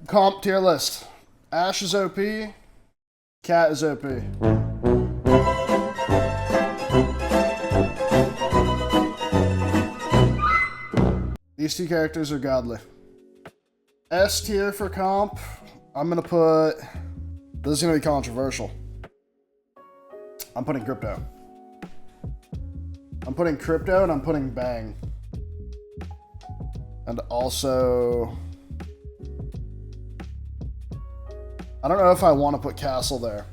Comp tier list. Ashe is OP. Cat is OP. These two characters are godly. S tier for comp. I'm gonna put... This is gonna be controversial. I'm putting Crypto. I'm putting Crypto and I'm putting Bang. And also... I don't know if I want to put Castle there.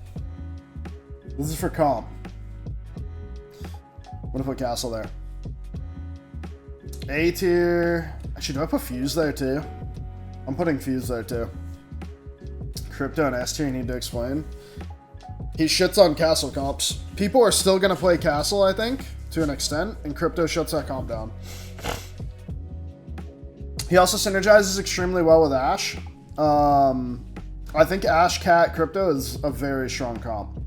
This is for comp. I'm gonna put Castle there. A tier. Actually, do I put Fuse there too? I'm putting Fuse there too. Crypto and S tier, you need to explain. He shits on Castle comps. People are still gonna play Castle, I think, to an extent, and Crypto shuts that comp down. He also synergizes extremely well with Ashe. I think Ashe, Cat, Crypto is a very strong comp.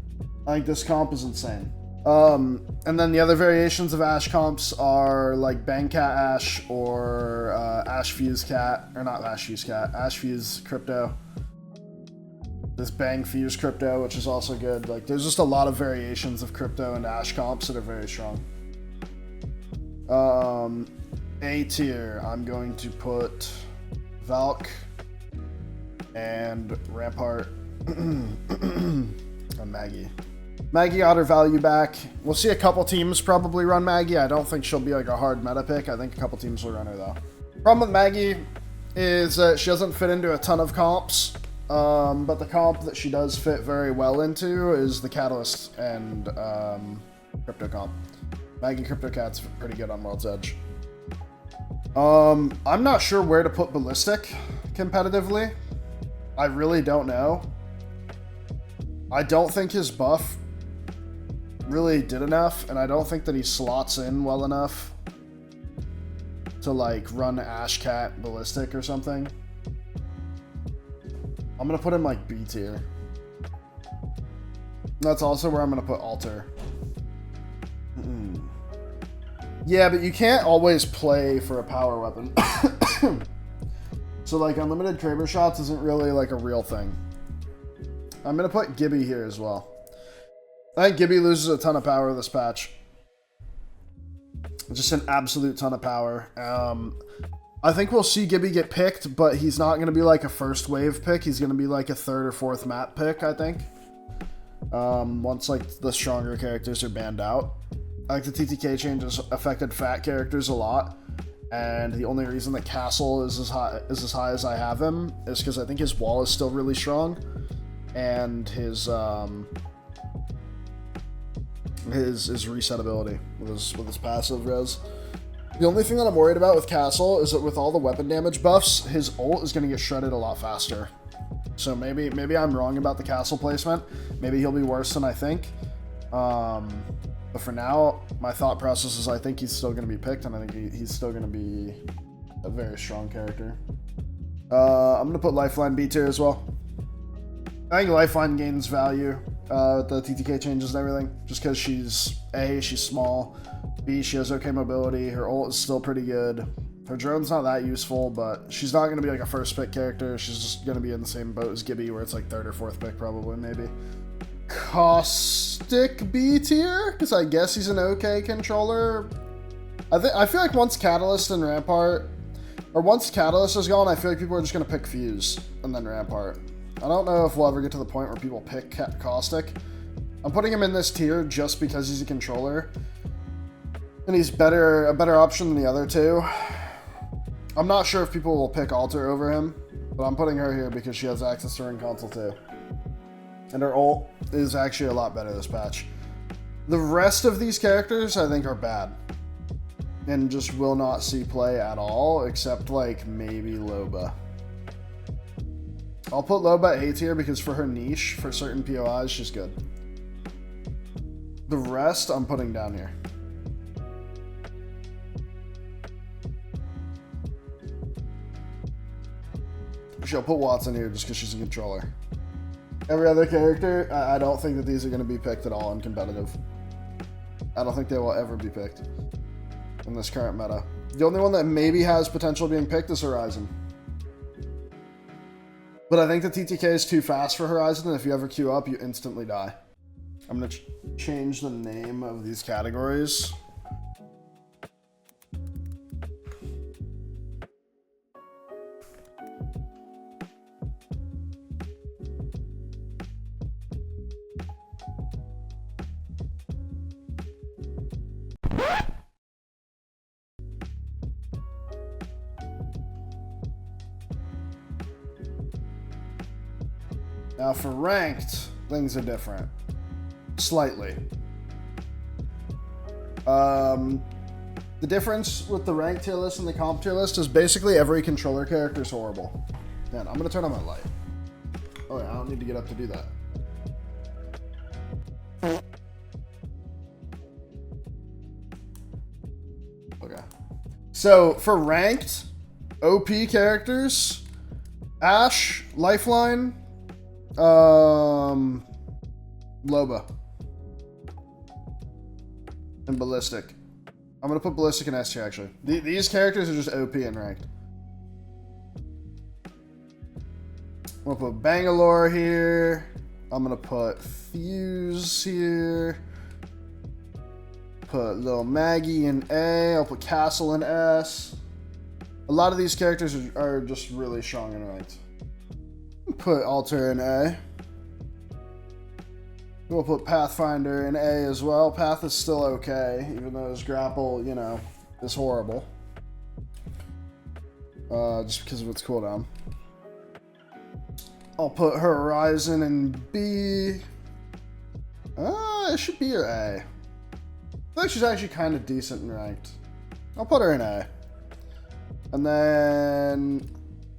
I think this comp is insane. And then the other variations of Ashe comps are like Bang Cat Ashe or Ashe Fuse Cat, or not Ashe Fuse Cat, Ashe Fuse Crypto. This Bang Fuse Crypto, which is also good. Like, there's just a lot of variations of Crypto and Ashe comps that are very strong. A tier, I'm going to put Valk and Rampart and Maggie. Maggie got her value back. We'll see a couple teams probably run Maggie. I don't think she'll be like a hard meta pick. I think a couple teams will run her though. Problem with Maggie is that she doesn't fit into a ton of comps. But the comp that she does fit very well into is the Catalyst and Crypto comp. Maggie Crypto Cat's pretty good on World's Edge. I'm not sure where to put Ballistic competitively. I really don't know. I don't think his buff really did enough, and I don't think that he slots in well enough to like run Ashe Cat Ballistic or something. I'm gonna put him like B tier. That's also where I'm gonna put Alter. Yeah, but you can't always play for a power weapon. So like unlimited Kraber shots isn't really like a real thing. I'm gonna put Gibby here as well. I think Gibby loses a ton of power this patch. Just an absolute ton of power. I think we'll see Gibby get picked, but he's not gonna be like a first wave pick. He's gonna be like a third or fourth map pick, I think. Once like the stronger characters are banned out. I think the TTK changes affected fat characters a lot. And the only reason that Castle is as high as I have him is because I think his wall is still really strong, and his reset ability with his passive res. The only thing that I'm worried about with Castle is that with all the weapon damage buffs, his ult is going to get shredded a lot faster. So maybe I'm wrong about the Castle placement. Maybe he'll be worse than I think. But for now, my thought process is I think he's still going to be picked, and I think he's still going to be a very strong character. I'm going to put Lifeline B tier as well. I think Lifeline gains value with the TTK changes and everything, just because she's small, B, she has okay mobility, her ult is still pretty good. Her drone's not that useful, but she's not going to be like a first pick character. She's just going to be in the same boat as Gibby, where it's like third or fourth pick probably, maybe. Caustic B tier, because I guess he's an okay controller. I feel like once Catalyst and Rampart, or once Catalyst is gone, I feel like people are just going to pick Fuse and then Rampart. I don't know if we'll ever get to the point where people pick Caustic. I'm putting him in this tier just because he's a controller, and he's a better option than the other two. I'm not sure if people will pick Alter over him, but I'm putting her here because she has access to Ring Console too. And her ult is actually a lot better this patch. The rest of these characters, I think, are bad. And just will not see play at all, except, like, maybe Loba. I'll put Loba at A tier because for her niche, for certain POIs, she's good. The rest, I'm putting down here. She'll put Watson here just because she's a controller. Every other character, I don't think that these are going to be picked at all in competitive. I don't think they will ever be picked in this current meta. The only one that maybe has potential being picked is Horizon. But I think the TTK is too fast for Horizon, and if you ever queue up, you instantly die. I'm going to change the name of these categories. Now for ranked, things are different. Slightly. The difference with the ranked tier list and the comp tier list is basically every controller character is horrible. Man, I'm gonna turn on my light. Oh yeah, I don't need to get up to do that. Okay. So for ranked, OP characters, Ash, Lifeline, Loba, and Ballistic. I'm gonna put Ballistic in S tier actually. These characters are just OP and ranked. I'm gonna put Bangalore here. I'm gonna put Fuse here. Put Lil Maggie in A. I'll put Castle in S. A lot of these characters are just really strong and ranked. Put Alter in A. We'll put Pathfinder in A as well. Path is still okay, even though his grapple, you know, is horrible. Just because of its cooldown. I'll put Horizon in B. It should be her A. I think she's actually kind of decent and ranked. I'll put her in A. And then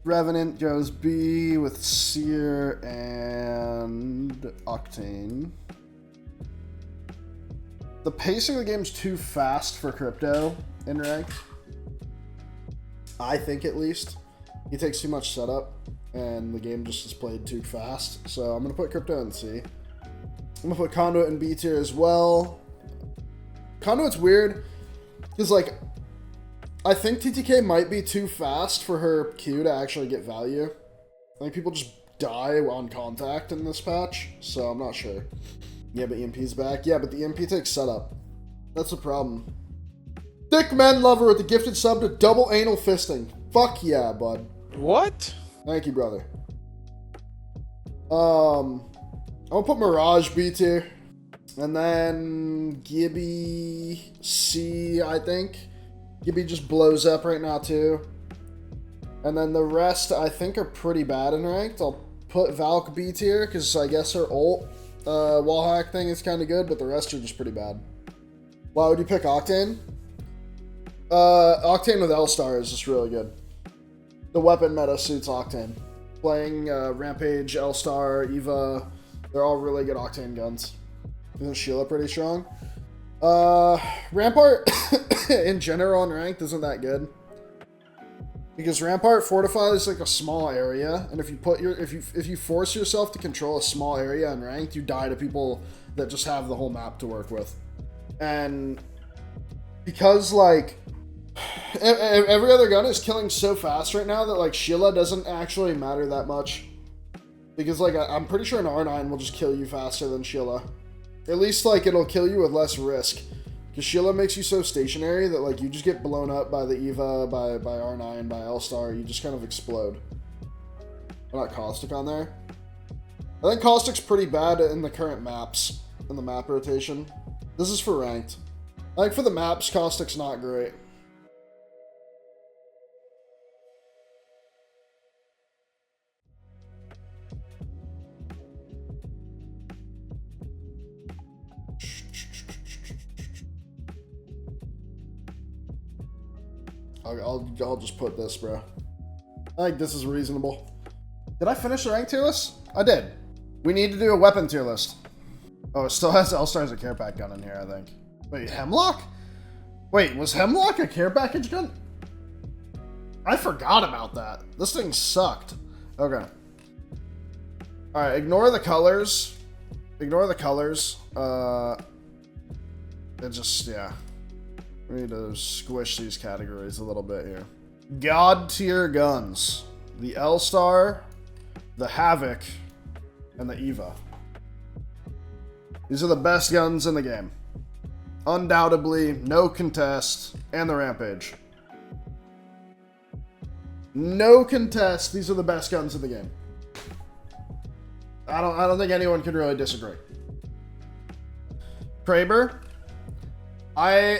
Revenant goes B with Seer and Octane. The pacing of the game's too fast for Crypto in ranked. I think, at least. He takes too much setup, and the game just is played too fast. So I'm going to put Crypto in C. I'm going to put Conduit in B tier as well. Conduit's weird, because, like, I think TTK might be too fast for her Q to actually get value. I think people just die on contact in this patch, so I'm not sure. Yeah, but EMP's back. Yeah, but the EMP takes setup. That's the problem. Thick Man Lover with the gifted sub to double anal fisting. Fuck yeah, bud. What? Thank you, brother. I'll put Mirage B tier. And then Gibby C, I think. Gibby just blows up right now, too. And then the rest, I think, are pretty bad in ranked. I'll put Valk B tier, because I guess her ult wallhack thing is kind of good, but the rest are just pretty bad. Why would you pick Octane? Octane with L-Star is just really good. The weapon meta suits Octane. Playing Rampage, L-Star, Eva, they're all really good Octane guns. Isn't Sheila pretty strong? Rampart in general and ranked isn't that good. Because Rampart fortifies like a small area, and if you force yourself to control a small area in ranked, you die to people that just have the whole map to work with. And because like every other gun is killing so fast right now that like Sheila doesn't actually matter that much. Because like I'm pretty sure an R9 will just kill you faster than Sheila. At least like it'll kill you with less risk. Because Sheila makes you so stationary that like you just get blown up by the Eva, by R9, by L-Star, you just kind of explode. Not Caustic on there. I think Caustic's pretty bad in the current maps, in the map rotation. This is for ranked. I think for the maps, Caustic's not great. I'll just put this, bro. I think this is reasonable. Did I finish the rank tier list? I did. We need to do a weapon tier list. Oh, it still has L-Star as a care pack gun in here, I think. Wait, Hemlock? Wait, was Hemlock a care package gun? I forgot about that. This thing sucked. Okay. Alright, ignore the colors. Ignore the colors. It just, yeah. We need to squish these categories a little bit here. God tier guns. The L-Star, the Havoc, and the Eva. These are the best guns in the game. Undoubtedly, no contest, and the Rampage. No contest, these are the best guns in the game. I don't think anyone can really disagree. Kraber, I'm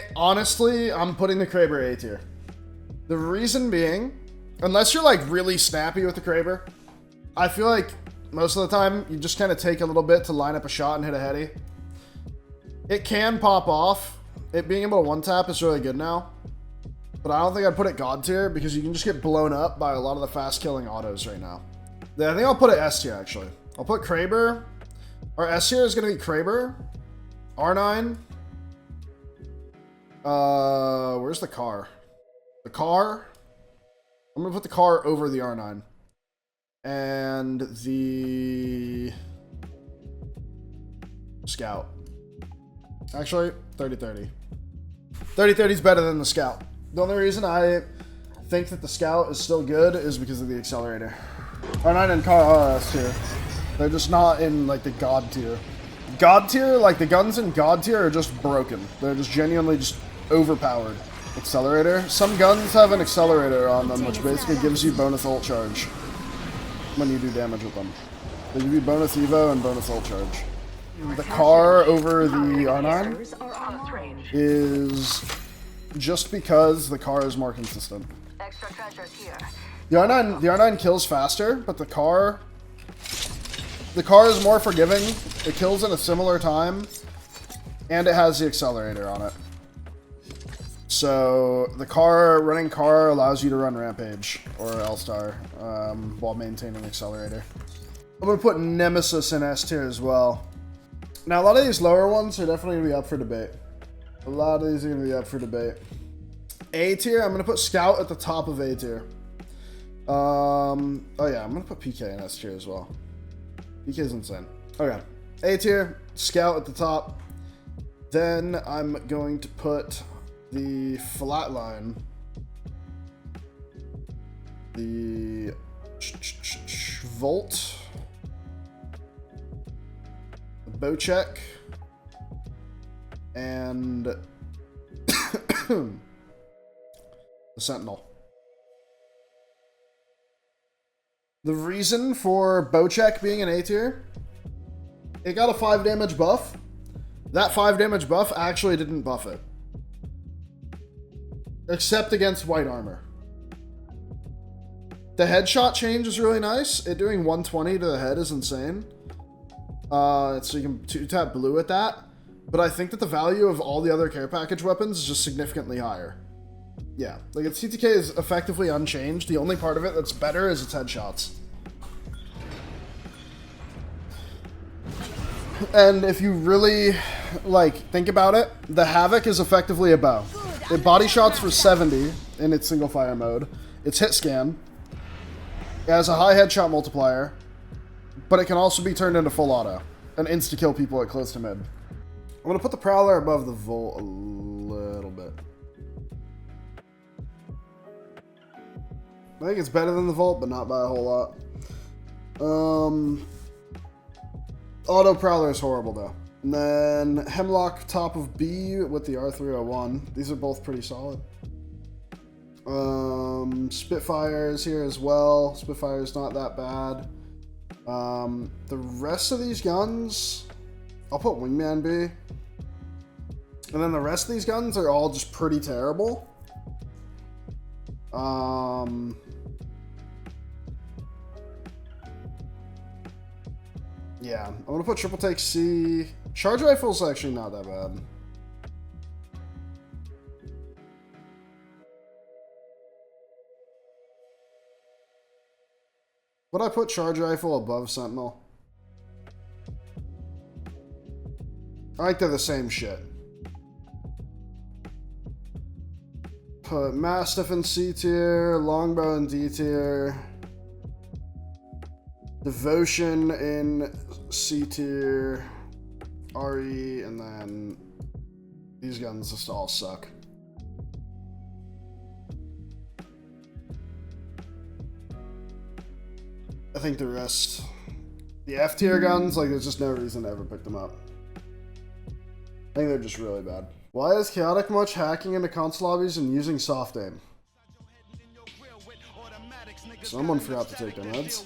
putting the Kraber A tier. The reason being, unless you're like really snappy with the Kraber, I feel like most of the time you just kind of take a little bit to line up a shot and hit a heady. It can pop off. It being able to one-tap is really good now. But I don't think I'd put it God tier because you can just get blown up by a lot of the fast-killing autos right now. Yeah, I think I'll put it S tier, actually. I'll put Kraber. Our S tier is going to be Kraber, R9. Where's the car? The car. I'm going to put the car over the R9. And the Scout. Actually, 30-30. 30-30 is better than the Scout. The only reason I think that the Scout is still good is because of the accelerator. R9 and car are S tier. They're just not in like the God tier. God tier, like the guns in God tier are just broken. They're just genuinely just overpowered. Accelerator. Some guns have an accelerator on them, which basically gives you bonus ult charge when you do damage with them. They give you bonus evo and bonus ult charge. The car over the R9 is just because the car is more consistent. The R9 kills faster, but the car is more forgiving. It kills in a similar time, and it has the accelerator on it. So the running car allows you to run Rampage or L-Star while maintaining accelerator. I'm gonna put Nemesis in S tier as well. Now a lot of these lower ones are definitely gonna be up for debate. A lot of these are gonna be up for debate. A tier, I'm gonna put Scout at the top of A tier. Oh yeah, I'm gonna put PK in S tier as well. PK's insane. Okay, A tier, Scout at the top. Then I'm going to put the Flatline, the Volt, the Bocek, and the Sentinel. The reason for Bocek being an A tier, it got a 5 damage buff. That 5 damage buff actually didn't buff it. Except against white armor. The headshot change is really nice. It doing 120 to the head is insane. So you can 2-tap blue at that. But I think that the value of all the other care package weapons is just significantly higher. Yeah, like its CTK is effectively unchanged. The only part of it that's better is its headshots. And if you really, like, think about it, the Havoc is effectively a bow. It body shots for 70 in its single fire mode. It's hit scan. It has a high headshot multiplier, but it can also be turned into full auto and insta-kill people at close to mid. I'm going to put the Prowler above the Volt a little bit. I think it's better than the Volt, but not by a whole lot. Auto Prowler is horrible, though. And then Hemlock top of B with the R301. These are both pretty solid. Spitfire is here as well. Spitfire is not that bad. The rest of these guns, I'll put Wingman B. And then the rest of these guns are all just pretty terrible. Yeah, I'm gonna put Triple Take C. Charge Rifle's actually not that bad. Would I put Charge Rifle above Sentinel? I think they're the same shit. Put Mastiff in C tier, Longbow in D tier, Devotion in C tier, RE, and then these guns just all suck. I think the rest, the F tier guns, like there's just no reason to ever pick them up. I think they're just really bad. Why is Chaotic much hacking into console lobbies and using soft aim? Someone forgot to take their meds.